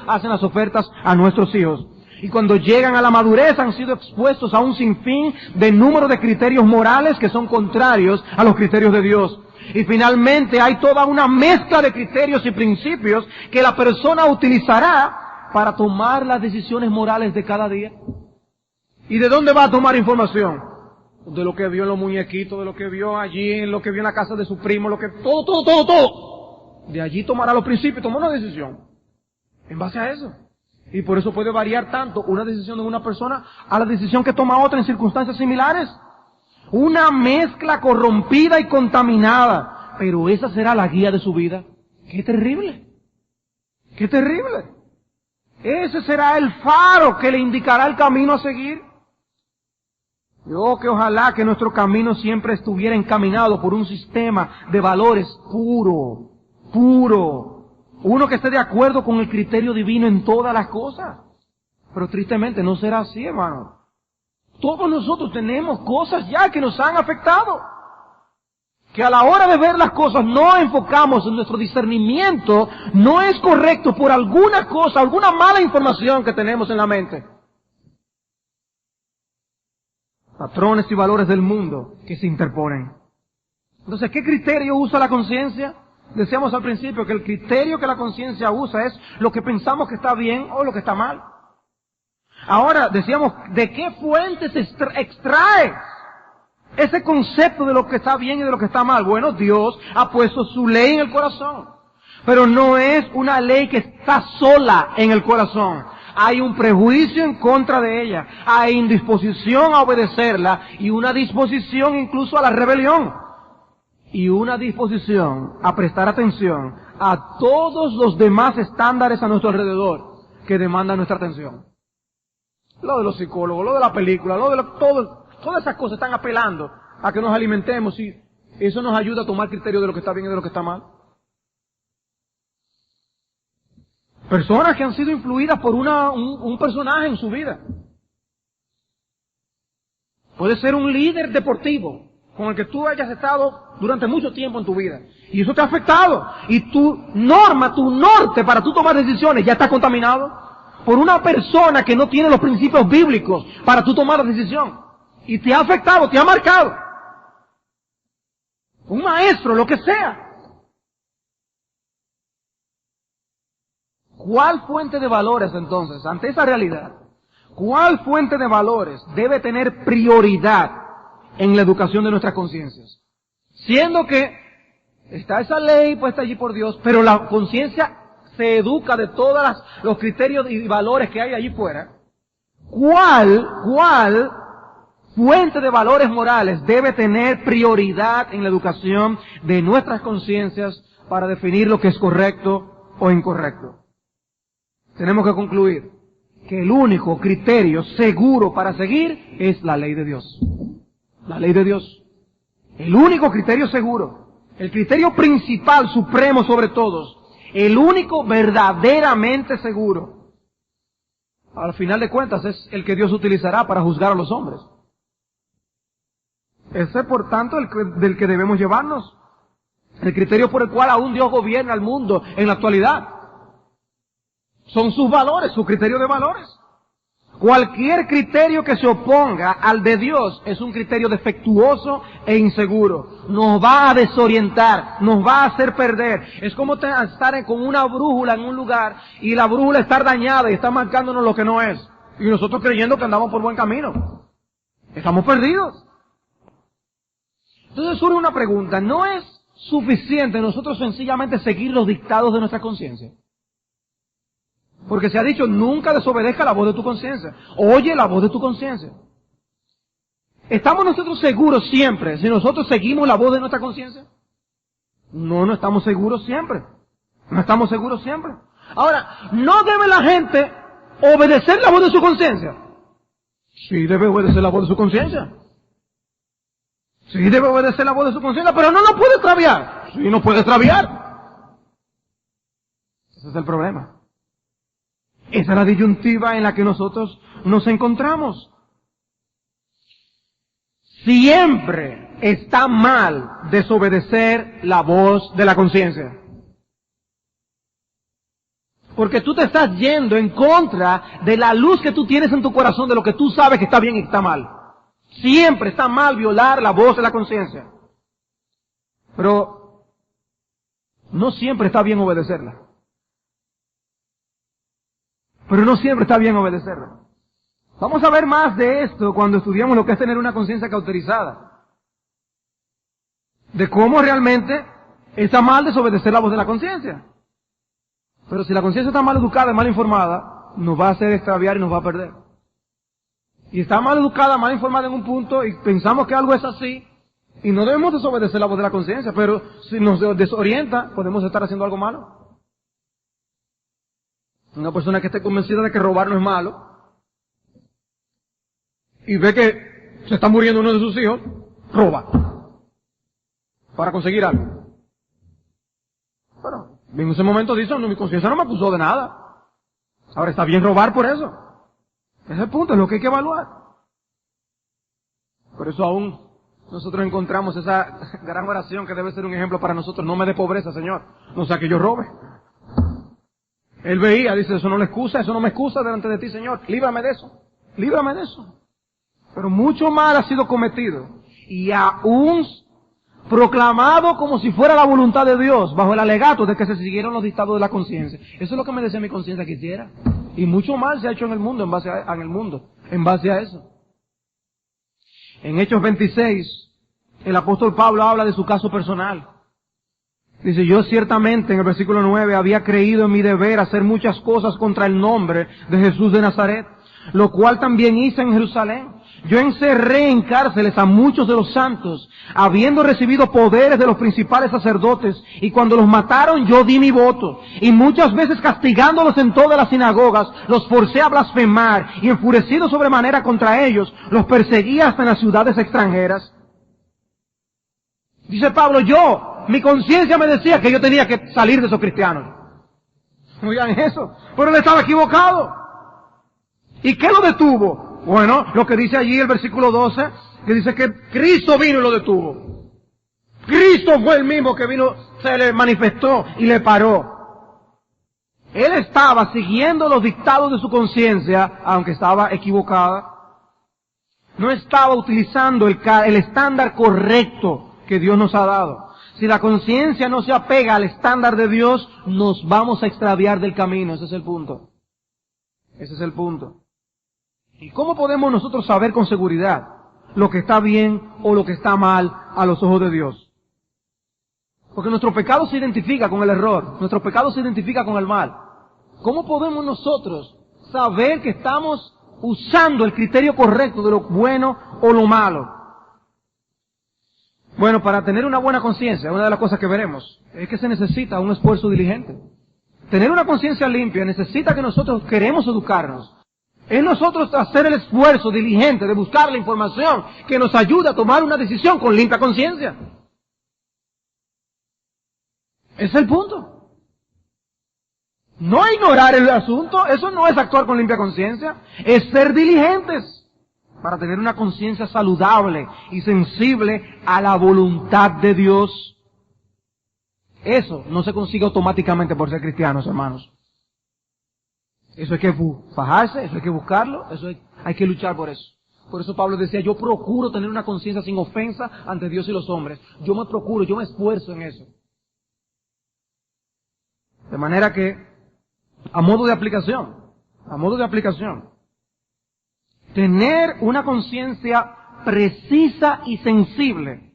Speaker 1: hacen las ofertas a nuestros hijos. Y cuando llegan a la madurez han sido expuestos a un sinfín de número de criterios morales que son contrarios a los criterios de Dios. Y finalmente hay toda una mezcla de criterios y principios que la persona utilizará para tomar las decisiones morales de cada día. ¿Y de dónde va a tomar información? De lo que vio en los muñequitos, de lo que vio allí, en lo que vio en la casa de su primo, todo. De allí tomará los principios, tomó una decisión. En base a eso. Y por eso puede variar tanto una decisión de una persona a la decisión que toma otra en circunstancias similares. Una mezcla corrompida y contaminada. Pero esa será la guía de su vida. ¡Qué terrible! ¡Qué terrible! Ese será el faro que le indicará el camino a seguir. Yo que ojalá que nuestro camino siempre estuviera encaminado por un sistema de valores puro. Uno que esté de acuerdo con el criterio divino en todas las cosas. Pero tristemente no será así, hermano. Todos nosotros tenemos cosas ya que nos han afectado. Que a la hora de ver las cosas no enfocamos en nuestro discernimiento, no es correcto por alguna cosa, alguna mala información que tenemos en la mente. Patrones y valores del mundo que se interponen. Entonces, ¿qué criterio usa la conciencia? Decíamos al principio que el criterio que la conciencia usa es lo que pensamos que está bien o lo que está mal. Ahora, decíamos, ¿de qué fuente se extrae ese concepto de lo que está bien y de lo que está mal? Bueno, Dios ha puesto su ley en el corazón. Pero no es una ley que está sola en el corazón. Hay un prejuicio en contra de ella. Hay indisposición a obedecerla y una disposición incluso a la rebelión. Y una disposición a prestar atención a todos los demás estándares a nuestro alrededor que demandan nuestra atención. Lo de los psicólogos, lo de la película, todas esas cosas están apelando a que nos alimentemos y eso nos ayuda a tomar criterio de lo que está bien y de lo que está mal. Personas que han sido influidas por un personaje en su vida. Puede ser un líder deportivo con el que tú hayas estado durante mucho tiempo en tu vida. Y eso te ha afectado. Y tu norte para tú tomar decisiones ya está contaminado por una persona que no tiene los principios bíblicos para tú tomar la decisión. Y te ha afectado, te ha marcado. Un maestro, lo que sea. ¿Cuál fuente de valores entonces, ante esa realidad, cuál fuente de valores debe tener prioridad en la educación de nuestras conciencias? Siendo que está esa ley puesta allí por Dios, pero la conciencia se educa de todos los criterios y valores que hay allí fuera. ¿Cuál fuente de valores morales debe tener prioridad en la educación de nuestras conciencias para definir lo que es correcto o incorrecto? Tenemos que concluir que el único criterio seguro para seguir es la ley de Dios. La ley de Dios. El único criterio seguro. El criterio principal, supremo sobre todos. El único verdaderamente seguro. Al final de cuentas es el que Dios utilizará para juzgar a los hombres. Ese, por tanto, del que debemos llevarnos. el criterio por el cual aún Dios gobierna el mundo en la actualidad. Son sus valores, su criterio de valores. Cualquier criterio que se oponga al de Dios es un criterio defectuoso e inseguro. Nos va a desorientar, nos va a hacer perder. Es como estar con una brújula en un lugar y la brújula estar dañada y está marcándonos lo que no es. Y nosotros creyendo que andamos por buen camino. Estamos perdidos. Entonces surge una pregunta. ¿No es suficiente nosotros sencillamente seguir los dictados de nuestra conciencia? Porque se ha dicho, nunca desobedezca la voz de tu conciencia. Oye la voz de tu conciencia. ¿Estamos nosotros seguros siempre si nosotros seguimos la voz de nuestra conciencia? No, no estamos seguros siempre. No estamos seguros siempre. Ahora, ¿no debe la gente obedecer la voz de su conciencia? Sí debe obedecer la voz de su conciencia. Sí debe obedecer la voz de su conciencia, pero no lo puede extraviar. Sí, no puede extraviar. Ese es el problema. Esa es la disyuntiva en la que nosotros nos encontramos. Siempre está mal desobedecer la voz de la conciencia. Porque tú te estás yendo en contra de la luz que tú tienes en tu corazón, de lo que tú sabes que está bien y que está mal. Siempre está mal violar la voz de la conciencia. Pero no siempre está bien obedecerla. Pero no siempre está bien obedecerla. Vamos a ver más de esto cuando estudiamos lo que es tener una conciencia cauterizada. De cómo realmente está mal desobedecer la voz de la conciencia. Pero si la conciencia está mal educada y mal informada, nos va a hacer extraviar y nos va a perder. Y está mal educada, mal informada en un punto y pensamos que algo es así y no debemos desobedecer la voz de la conciencia, pero si nos desorienta, podemos estar haciendo algo malo. Una persona que esté convencida de que robar no es malo y ve que se está muriendo uno de sus hijos, roba para conseguir algo. Pero en ese momento dice, no, mi conciencia no me acusó de nada. Ahora, ¿está bien robar por eso? Ese punto es lo que hay que evaluar. Por eso aún nosotros encontramos esa gran oración que debe ser un ejemplo para nosotros. No me dé pobreza, Señor. No sea que yo robe. Él veía, dice, eso no me excusa delante de ti, Señor. Líbrame de eso. Líbrame de eso. Pero mucho mal ha sido cometido. Y aún proclamado como si fuera la voluntad de Dios, bajo el alegato de que se siguieron los dictados de la conciencia. Eso es lo que me decía mi conciencia que hiciera. Y mucho mal se ha hecho en el mundo en base a eso. En Hechos 26, el apóstol Pablo habla de su caso personal. Dice, yo ciertamente, en el versículo 9, había creído en mi deber hacer muchas cosas contra el nombre de Jesús de Nazaret, lo cual también hice en Jerusalén. Yo encerré en cárceles a muchos de los santos, habiendo recibido poderes de los principales sacerdotes, y cuando los mataron yo di mi voto, y muchas veces castigándolos en todas las sinagogas, los forcé a blasfemar, y enfurecido sobremanera contra ellos, los perseguía hasta en las ciudades extranjeras. Dice Pablo, mi conciencia me decía que yo tenía que salir de esos cristianos. Oigan eso, pero él estaba equivocado. ¿Y qué lo detuvo? Bueno, lo que dice allí el versículo 12, que dice que Cristo vino y lo detuvo. Cristo fue el mismo que vino, se le manifestó y le paró. Él estaba siguiendo los dictados de su conciencia, aunque estaba equivocada. No estaba utilizando el estándar correcto que Dios nos ha dado. Si la conciencia no se apega al estándar de Dios, nos vamos a extraviar del camino. Ese es el punto. Ese es el punto. ¿Y cómo podemos nosotros saber con seguridad lo que está bien o lo que está mal a los ojos de Dios? Porque nuestro pecado se identifica con el error, nuestro pecado se identifica con el mal. ¿Cómo podemos nosotros saber que estamos usando el criterio correcto de lo bueno o lo malo? Bueno, para tener una buena conciencia, una de las cosas que veremos es que se necesita un esfuerzo diligente. Tener una conciencia limpia necesita que nosotros queremos educarnos. Es nosotros hacer el esfuerzo diligente de buscar la información que nos ayude a tomar una decisión con limpia conciencia. Ese es el punto. No ignorar el asunto, eso no es actuar con limpia conciencia, es ser diligentes para tener una conciencia saludable y sensible a la voluntad de Dios. Eso no se consigue automáticamente por ser cristianos, hermanos. Eso hay que fajarse, eso hay que buscarlo, hay que luchar por eso. Por eso Pablo decía, yo procuro tener una conciencia sin ofensa ante Dios y los hombres. Yo me esfuerzo en eso. De manera que, a modo de aplicación, tener una conciencia precisa y sensible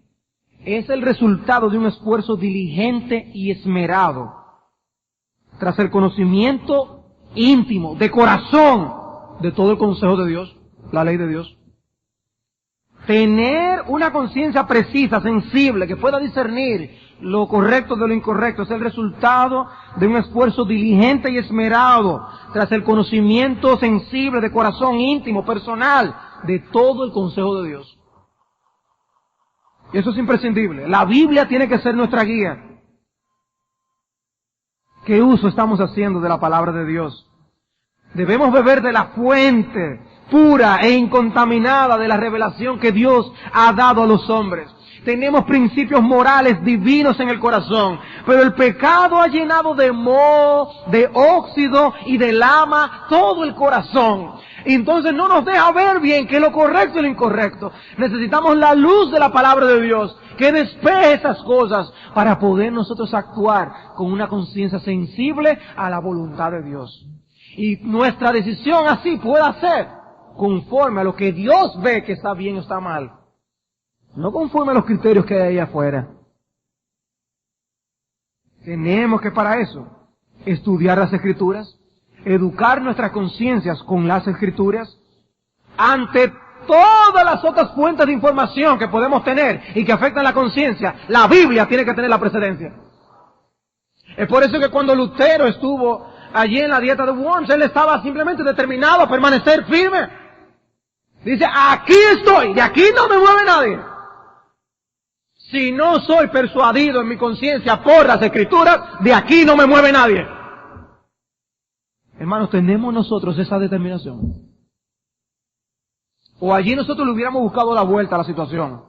Speaker 1: es el resultado de un esfuerzo diligente y esmerado tras el conocimiento íntimo, de corazón, de todo el consejo de Dios, la ley de Dios. Tener una conciencia precisa, sensible, que pueda discernir lo correcto de lo incorrecto, es el resultado de un esfuerzo diligente y esmerado tras el conocimiento sensible, de corazón íntimo, personal, de todo el consejo de Dios. Y eso es imprescindible. La Biblia tiene que ser nuestra guía. ¿Qué uso estamos haciendo de la palabra de Dios? Debemos beber de la fuente pura e incontaminada de la revelación que Dios ha dado a los hombres. Tenemos principios morales divinos en el corazón, pero el pecado ha llenado de moho, de óxido y de lama todo el corazón. Y entonces no nos deja ver bien qué es lo correcto y lo incorrecto. Necesitamos la luz de la palabra de Dios que despeje esas cosas para poder nosotros actuar con una conciencia sensible a la voluntad de Dios. Y nuestra decisión así pueda ser conforme a lo que Dios ve que está bien o está mal. No conforme a los criterios que hay ahí afuera. Tenemos que para eso estudiar las Escrituras, educar nuestras conciencias con las Escrituras, ante todas las otras fuentes de información que podemos tener y que afectan la conciencia. La Biblia tiene que tener la precedencia. Es por eso que cuando Lutero estuvo allí en la dieta de Worms, él estaba simplemente determinado a permanecer firme. Dice, aquí estoy, de aquí no me mueve nadie. Si no soy persuadido en mi conciencia por las Escrituras, de aquí no me mueve nadie. Hermanos, ¿tenemos nosotros esa determinación? O allí nosotros le hubiéramos buscado la vuelta a la situación.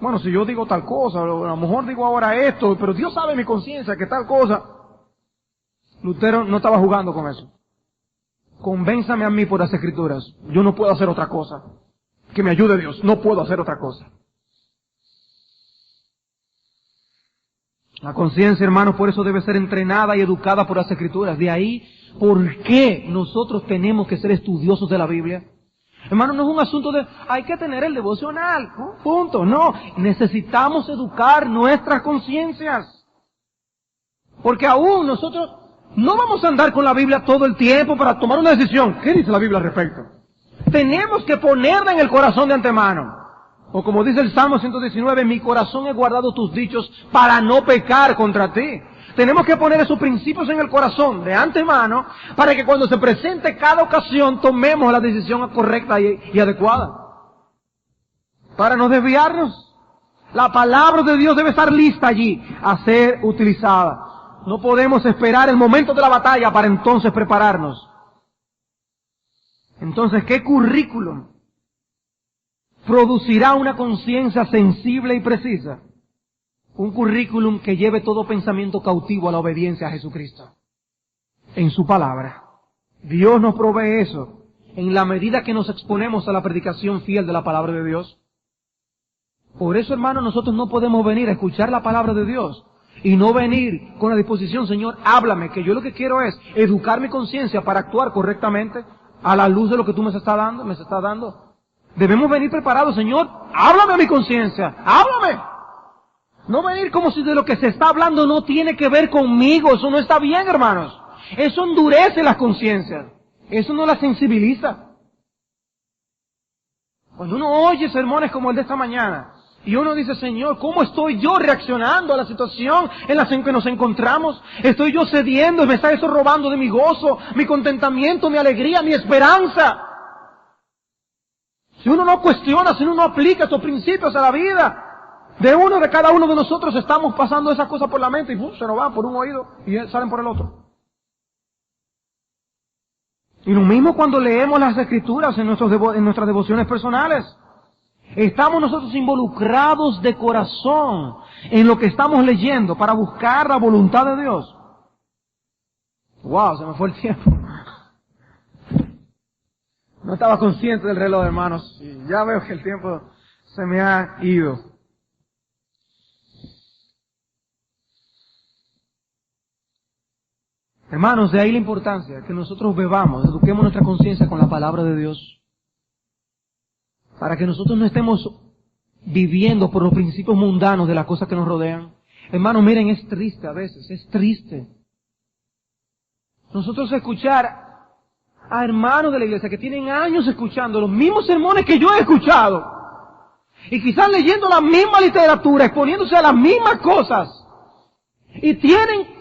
Speaker 1: Bueno, si yo digo tal cosa, a lo mejor digo ahora esto, pero Dios sabe en mi conciencia que tal cosa. Lutero no estaba jugando con eso. Convénzame a mí por las Escrituras. Yo no puedo hacer otra cosa. Que me ayude Dios. No puedo hacer otra cosa. La conciencia, hermanos, por eso debe ser entrenada y educada por las Escrituras. De ahí, ¿por qué nosotros tenemos que ser estudiosos de la Biblia? Hermanos, no es un asunto de, hay que tener el devocional, ¿no? Punto. No, necesitamos educar nuestras conciencias. Porque aún nosotros no vamos a andar con la Biblia todo el tiempo para tomar una decisión. ¿Qué dice la Biblia al respecto? Tenemos que ponerla en el corazón de antemano. O como dice el Salmo 119, mi corazón he guardado tus dichos para no pecar contra ti. Tenemos que poner esos principios en el corazón de antemano para que cuando se presente cada ocasión tomemos la decisión correcta y adecuada. Para no desviarnos. La palabra de Dios debe estar lista allí a ser utilizada. No podemos esperar el momento de la batalla para entonces prepararnos. Entonces, ¿qué currículum producirá una conciencia sensible y precisa? Un currículum que lleve todo pensamiento cautivo a la obediencia a Jesucristo. En su palabra. Dios nos provee eso en la medida que nos exponemos a la predicación fiel de la palabra de Dios. Por eso, hermanos, nosotros no podemos venir a escuchar la palabra de Dios y no venir con la disposición, Señor, háblame, que yo lo que quiero es educar mi conciencia para actuar correctamente a la luz de lo que tú me estás dando. Debemos venir preparados, Señor, háblame a mi conciencia, háblame. No venir como si de lo que se está hablando no tiene que ver conmigo, eso no está bien, hermanos. Eso endurece las conciencias, eso no las sensibiliza. Cuando uno oye sermones como el de esta mañana, y uno dice, Señor, ¿cómo estoy yo reaccionando a la situación en la que nos encontramos? ¿Estoy yo cediendo? ¿Me está eso robando de mi gozo, mi contentamiento, mi alegría, mi esperanza? Si uno no cuestiona, si uno no aplica estos principios a la vida de cada uno de nosotros, estamos pasando esas cosas por la mente y se nos van por un oído y salen por el otro. Y lo mismo cuando leemos las Escrituras en nuestras devociones personales. Estamos nosotros involucrados de corazón en lo que estamos leyendo para buscar la voluntad de Dios. Wow, se me fue el tiempo. No estaba consciente del reloj, hermanos, y ya veo que el tiempo se me ha ido. Hermanos, de ahí la importancia que nosotros bebamos, eduquemos nuestra conciencia con la palabra de Dios, para que nosotros no estemos viviendo por los principios mundanos de las cosas que nos rodean. Hermanos, miren, es triste a veces, es triste. Nosotros escuchar a hermanos de la iglesia que tienen años escuchando los mismos sermones que yo he escuchado, y quizás leyendo la misma literatura, exponiéndose a las mismas cosas, y tienen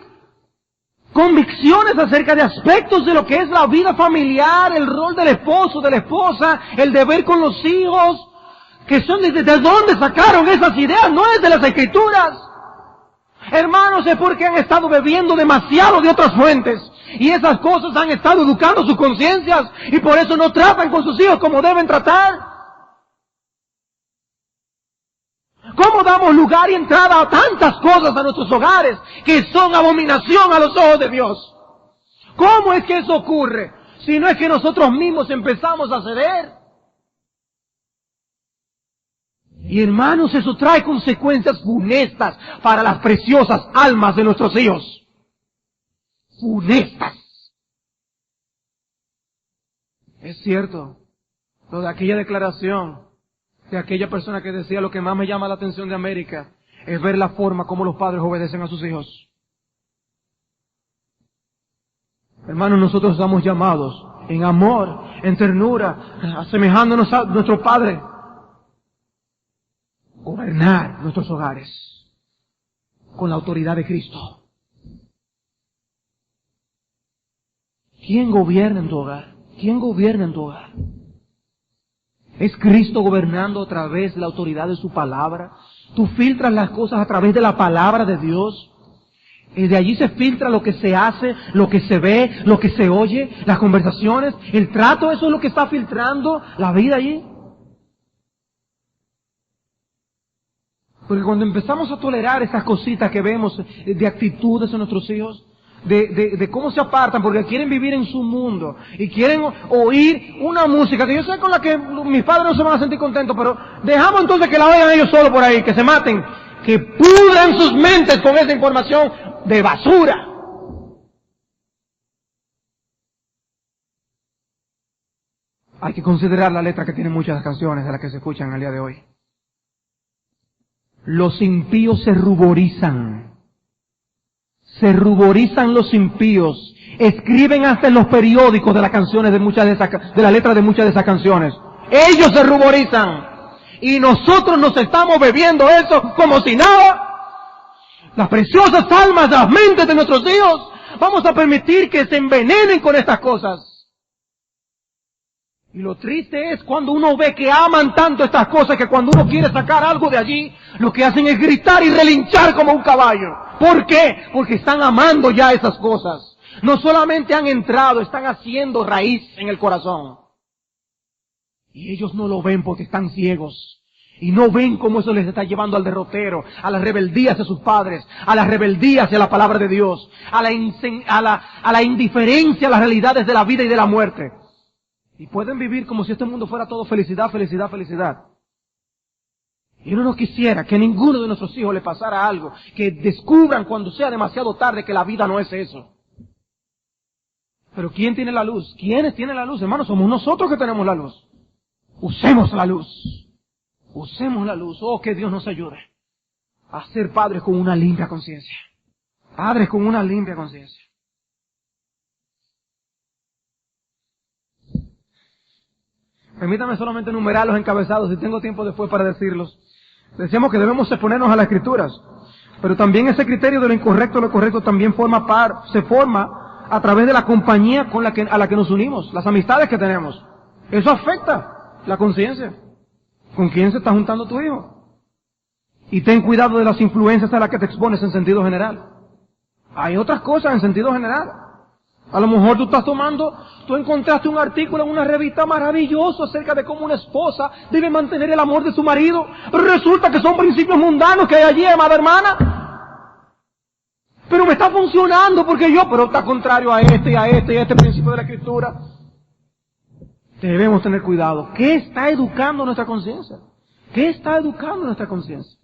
Speaker 1: convicciones acerca de aspectos de lo que es la vida familiar, el rol del esposo, de la esposa, el deber con los hijos, que son de dónde sacaron esas ideas, no es de las Escrituras. Hermanos, es porque han estado bebiendo demasiado de otras fuentes, y esas cosas han estado educando sus conciencias, y por eso no tratan con sus hijos como deben tratar. ¿Cómo damos lugar y entrada a tantas cosas a nuestros hogares que son abominación a los ojos de Dios? ¿Cómo es que eso ocurre? Si no es que nosotros mismos empezamos a ceder. Y hermanos, eso trae consecuencias funestas para las preciosas almas de nuestros hijos. Funestas. Es cierto, lo de aquella declaración de aquella persona que decía: lo que más me llama la atención de América es ver la forma como los padres obedecen a sus hijos. Hermanos, nosotros estamos llamados en amor, en ternura, asemejándonos a nuestro Padre, gobernar nuestros hogares con la autoridad de Cristo. ¿Quién gobierna en tu hogar? ¿Quién gobierna en tu hogar? ¿Es Cristo gobernando a través de la autoridad de su palabra? ¿Tú filtras las cosas a través de la palabra de Dios? Y de allí se filtra lo que se hace, lo que se ve, lo que se oye, las conversaciones, el trato, eso es lo que está filtrando la vida allí. Porque cuando empezamos a tolerar esas cositas que vemos de actitudes en nuestros hijos, de cómo se apartan porque quieren vivir en su mundo y quieren oír una música que yo sé con la que mis padres no se van a sentir contentos, pero dejamos entonces que la oigan ellos solos por ahí, que se maten, que pudran sus mentes con esa información de basura. Hay que considerar la letra que tienen muchas canciones de las que se escuchan al día de hoy. Los impíos se ruborizan. Se ruborizan los impíos. Escriben hasta en los periódicos de las canciones de las letras de muchas de esas canciones. Ellos se ruborizan. Y nosotros nos estamos bebiendo eso como si nada. Las preciosas almas, las mentes de nuestros hijos, vamos a permitir que se envenenen con estas cosas. Y lo triste es cuando uno ve que aman tanto estas cosas que cuando uno quiere sacar algo de allí, lo que hacen es gritar y relinchar como un caballo. ¿Por qué? Porque están amando ya esas cosas. No solamente han entrado, están haciendo raíz en el corazón. Y ellos no lo ven porque están ciegos. Y no ven cómo eso les está llevando al derrotero, a las rebeldías de sus padres, a las rebeldías hacia la palabra de Dios, a la indiferencia a las realidades de la vida y de la muerte. Y pueden vivir como si este mundo fuera todo felicidad, felicidad, felicidad. Y uno no quisiera que a ninguno de nuestros hijos le pasara algo, que descubran cuando sea demasiado tarde que la vida no es eso. Pero ¿quién tiene la luz? ¿Quiénes tienen la luz? Hermanos, somos nosotros que tenemos la luz. Usemos la luz. Usemos la luz. Oh, que Dios nos ayude a ser padres con una limpia conciencia. Padres con una limpia conciencia. Permítame solamente enumerar los encabezados, si tengo tiempo después para decirlos. Decíamos que debemos exponernos a las Escrituras, pero también ese criterio de lo incorrecto, lo correcto también se forma a través de la compañía a la que nos unimos, las amistades que tenemos. Eso afecta la conciencia. ¿Con quién se está juntando tu hijo? Y ten cuidado de las influencias a las que te expones en sentido general. Hay otras cosas en sentido general. A lo mejor tú encontraste un artículo en una revista maravilloso acerca de cómo una esposa debe mantener el amor de su marido, pero resulta que son principios mundanos que hay allí, amada hermana. Pero me está funcionando pero está contrario a este y a este y a este principio de la Escritura. Debemos tener cuidado. ¿Qué está educando nuestra conciencia? ¿Qué está educando nuestra conciencia?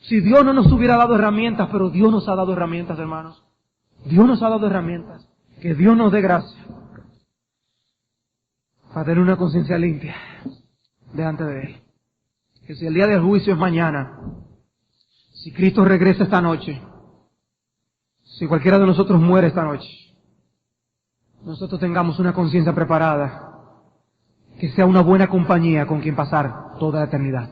Speaker 1: Si Dios no nos hubiera dado herramientas, pero Dios nos ha dado herramientas, hermanos. Dios nos ha dado herramientas. Que Dios nos dé gracia para tener una conciencia limpia delante de Él. Que si el día del juicio es mañana, si Cristo regresa esta noche, si cualquiera de nosotros muere esta noche, nosotros tengamos una conciencia preparada, que sea una buena compañía con quien pasar toda la eternidad.